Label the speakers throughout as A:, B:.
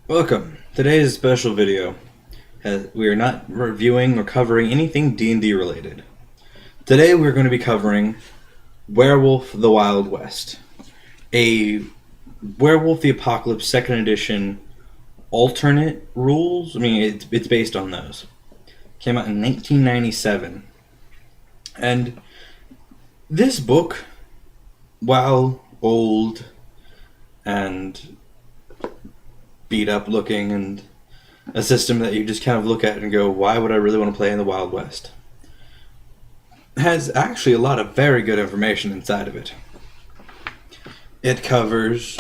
A: Welcome. Today is a special video. We are not reviewing or covering anything D&D related. Today we're going to be covering Werewolf the Wild West, a Werewolf the Apocalypse 2nd edition alternate rules. It's based on those. Came out in 1997. And this book, while old and beat up looking and a system that you just kind of look at and go, why would I really want to play in the Wild West? Has actually a lot of very good information inside of it. It covers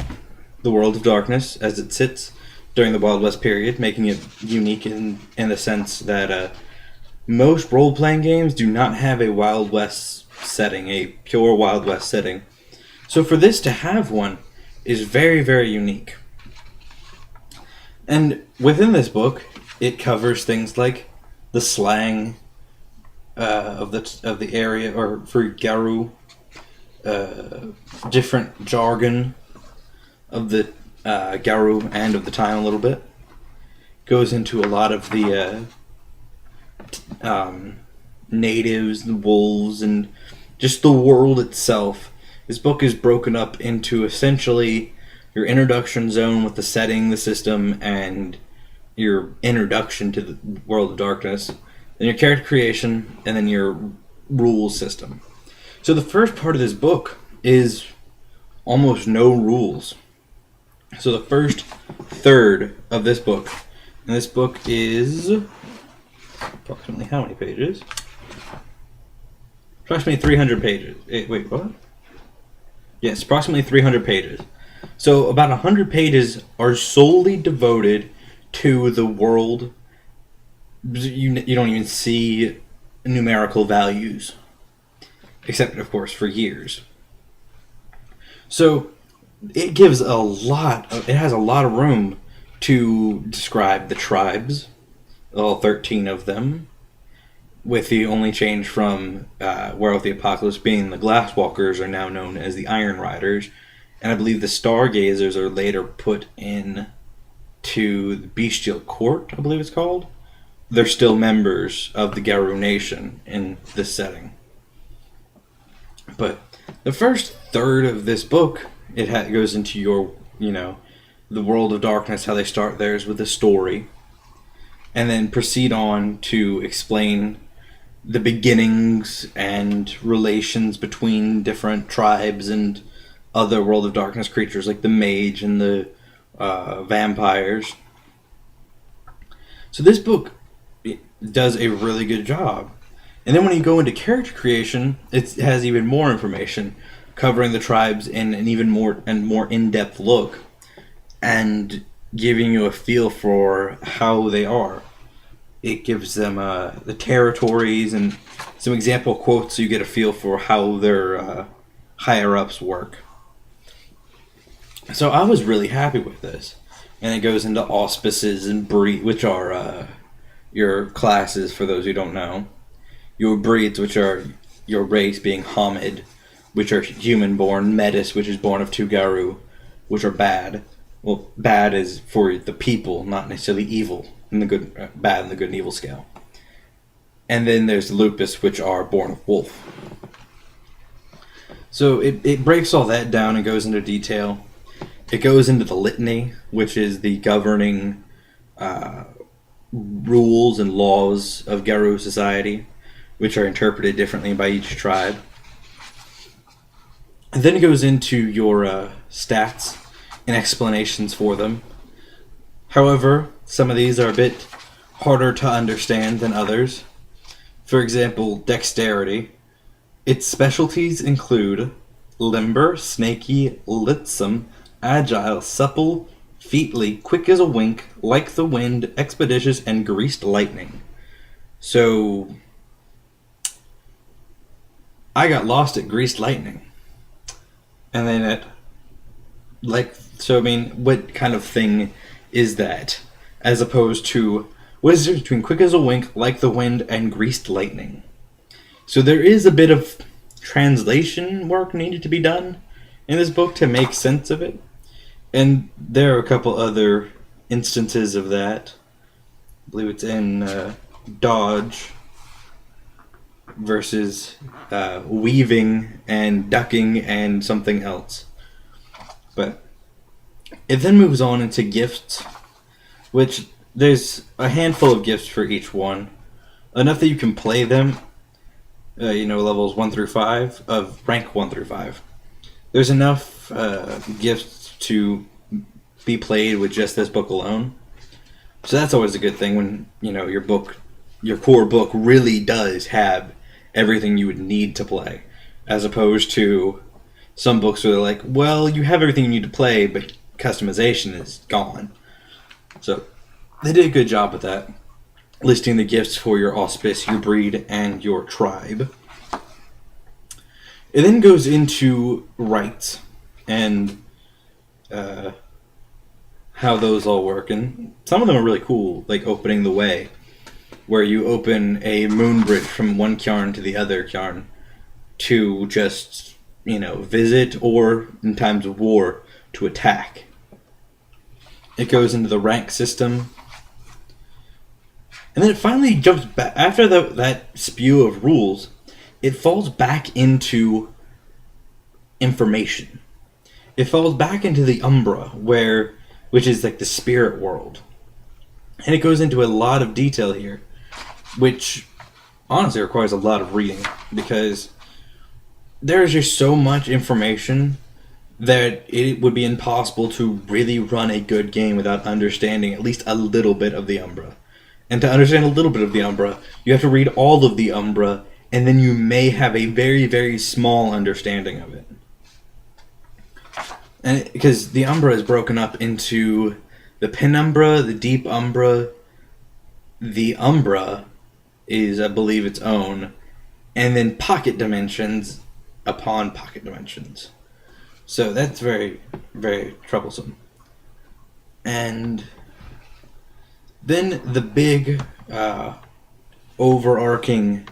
A: the world of darkness as it sits during the Wild West period, making it unique in the sense that most role-playing games do not have a Wild West setting, a pure Wild West setting. So for this to have one is very, very unique. And within this book, it covers things like the slang of the area, or for Garou, different jargon of the Garou and of the time a little bit. Goes into a lot of the natives, the wolves, and just the world itself. This book is broken up into essentially your introduction zone with the setting, the system, and your introduction to the world of darkness, then your character creation, and then your rules system. So the first part of this book is almost no rules. So the first third of this book, and this book is approximately how many pages? Approximately 300 pages. Wait, what? Yes, approximately 300 pages. So about 100 pages are solely devoted to the world. You don't even see numerical values, except of course for years. So it has a lot of room to describe the tribes, all 13 of them, with the only change from Werewolf the Apocalypse being the Glasswalkers are now known as the Iron Riders. And I believe the Stargazers are later put in to the Bestial Court, I believe it's called. They're still members of the Garou Nation in this setting. But the first third of this book, it goes into your, the world of darkness, how they start theirs with a story. And then proceed on to explain the beginnings and relations between different tribes and other World of Darkness creatures like the mage and the vampires. So this book does a really good job. And then when you go into character creation, it has even more information covering the tribes in an even more in-depth look and giving you a feel for how they are. It gives them the territories and some example quotes so you get a feel for how their higher-ups work. So I was really happy with this. And it goes into auspices and breed, which are your classes, for those who don't know. Your breeds, which are your race, being Homid, which are human-born. Metis, which is born of two Garou, which are bad. Well, bad is for the people, not necessarily evil, in the good, bad in the good and evil scale. And then there's Lupus, which are born of wolf. So it breaks all that down and goes into detail. It goes into the litany, which is the governing rules and laws of Garou society, which are interpreted differently by each tribe. And then it goes into your stats and explanations for them. However, some of these are a bit harder to understand than others. For example, dexterity. Its specialties include limber, snaky, litsome, agile, supple, featly, quick as a wink, like the wind, expeditious, and greased lightning. So I got lost at greased lightning. And then what kind of thing is that? As opposed to, what is the difference between quick as a wink, like the wind, and greased lightning? So there is a bit of translation work needed to be done in this book to make sense of it. And there are a couple other instances of that. I believe it's in dodge versus weaving and ducking and something else. But it then moves on into gifts, which there's a handful of gifts for each one. Enough that you can play them, levels 1 through 5, of rank 1 through 5. There's enough gifts to be played with just this book alone. So that's always a good thing when, your core book really does have everything you would need to play. As opposed to some books where they're like, well, you have everything you need to play, but customization is gone. So they did a good job with that, listing the gifts for your auspice, your breed, and your tribe. It then goes into rites and how those all work, and some of them are really cool, like opening the way, where you open a moon bridge from one cairn to the other cairn to just, visit, or in times of war, to attack. It goes into the rank system, and then it finally jumps back, after that spew of rules, it falls back into information. It falls back into the Umbra, which is like the spirit world. And it goes into a lot of detail here, which honestly requires a lot of reading, because there is just so much information that it would be impossible to really run a good game without understanding at least a little bit of the Umbra. And to understand a little bit of the Umbra, you have to read all of the Umbra, and then you may have a very, very small understanding of it. And because the Umbra is broken up into the Penumbra, the Deep Umbra, the Umbra is, I believe, its own, and then pocket dimensions upon pocket dimensions. So that's very, very troublesome. And then the big overarching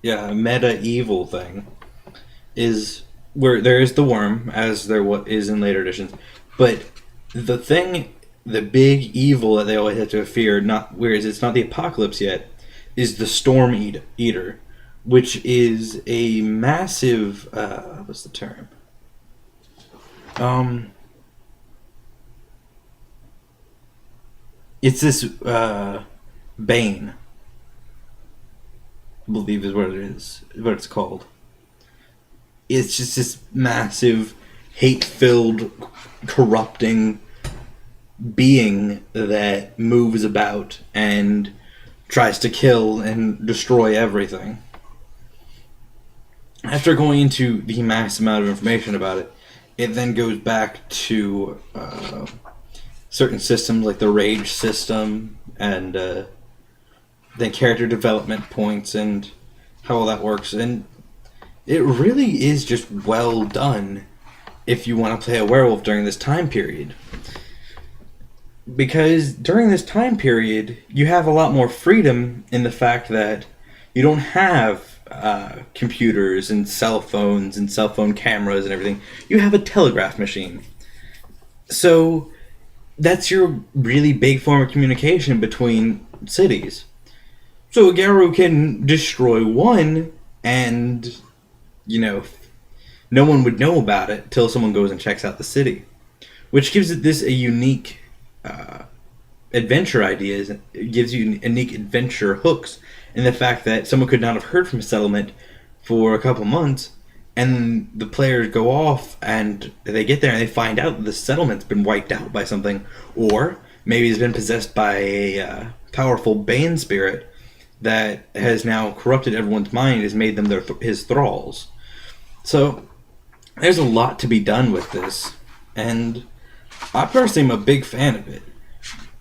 A: meta evil thing is where there is the worm, as there is in later editions, but the big evil that they always have to fear, whereas it's not the apocalypse yet, is the storm eater, which is a massive what's the term? It's this bane, I believe is what it is, what it's called. It's just this massive, hate-filled, corrupting being that moves about and tries to kill and destroy everything. After going into the mass amount of information about it, it then goes back to certain systems like the rage system and then character development points and how all that works. And it really is just well done if you want to play a werewolf during this time period. Because during this time period, you have a lot more freedom in the fact that you don't have computers and cell phones and cell phone cameras and everything. You have a telegraph machine. So that's your really big form of communication between cities. So a Garou can destroy one and, no one would know about it till someone goes and checks out the city. Which gives it this a unique adventure ideas. It gives you unique adventure hooks in the fact that someone could not have heard from a settlement for a couple months, and the players go off and they get there and they find out that the settlement's been wiped out by something, or maybe it's been possessed by a powerful Bane spirit that has now corrupted everyone's mind, has made them his thralls. So there's a lot to be done with this, and I personally am a big fan of it.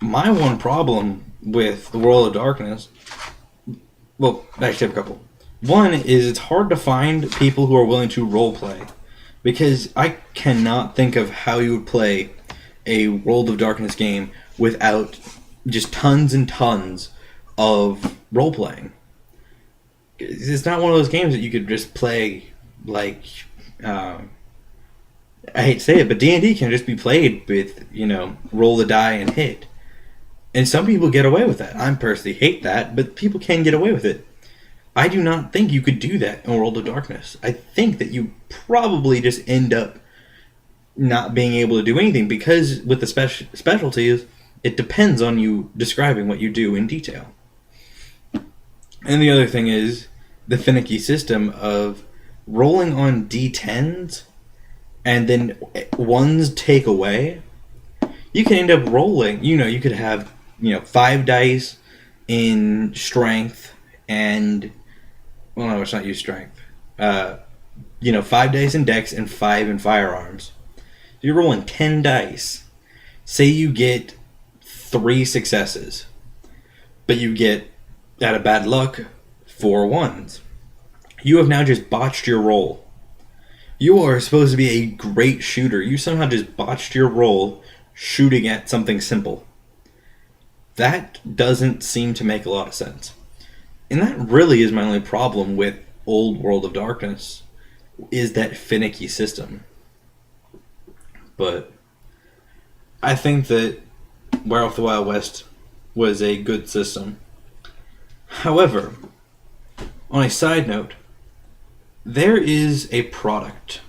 A: My one problem with the World of Darkness, well, actually I have a couple. One is it's hard to find people who are willing to roleplay, because I cannot think of how you would play a World of Darkness game without just tons and tons of roleplaying. It's not one of those games that you could just play like I hate to say it, but D&D can just be played with, roll the die and hit. And some people get away with that. I personally hate that, but people can get away with it. I do not think you could do that in World of Darkness. I think that you probably just end up not being able to do anything, because with the specialties, it depends on you describing what you do in detail. And the other thing is the finicky system of rolling on D10s and then ones take away. You can end up rolling, you could have, 5 dice in strength and, well, no, it's not use strength. 5 dice in dex and 5 in firearms. You're rolling 10 dice. Say you get 3 successes, but you get, out of bad luck, 4 ones. You have now just botched your roll. You are supposed to be a great shooter. You somehow just botched your roll shooting at something simple. That doesn't seem to make a lot of sense. And that really is my only problem with old World of Darkness, is that finicky system. But I think that Werewolf the Wild West was a good system. However, on a side note, there is a product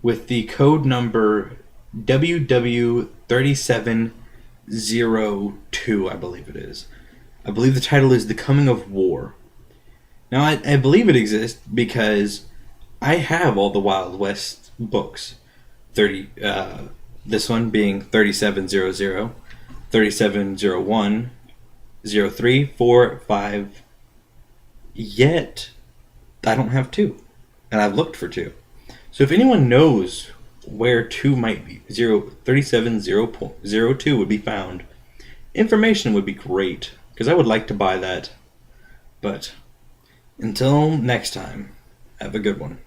A: with the code number WW3702, I believe it is. I believe the title is The Coming of War. Now, I believe it exists because I have all the Wild West books. This one being 3700, 3701, 03, 4, 5. Yet, I don't have 2. And I've looked for 2. So if anyone knows where 2 might be, 3702 would be found, information would be great, because I would like to buy that. But until next time, have a good one.